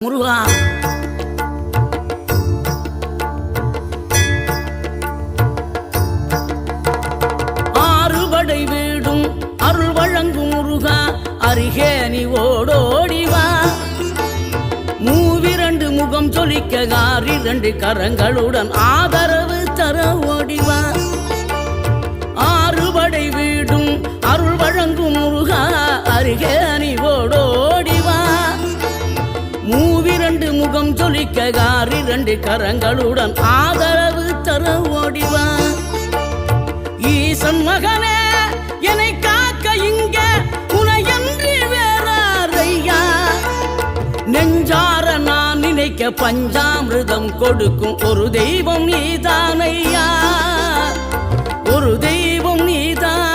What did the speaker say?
முருகா ஆறுபடை வீடும் அருள் வழங்கும் முருகா அருகே நீ ஓடோடிவா. மூவிரண்டு முகம் சொலிக்க ஆறிரண்டு கரங்களுடன் ஆதரவு தர ஓடிவா. ஆறுபடை வீடும் அருள் வழங்கும் முருகா அருகே நீ ஓடோடிவா. மூவிரண்டு முகம் சொலிக்க ஆறிரண்டு கரங்களுடன் ஆதரவு தர ஓடிவா. ஈசன் மகனே என்னை காக்க இங்க உனையன்றி வேறாரையா. நெஞ்சார நான் நினைக்க பஞ்சாமிர்தம் கொடுக்கும் ஒரு தெய்வம் நீதானையா. ஒரு தெய்வம் நீதான்.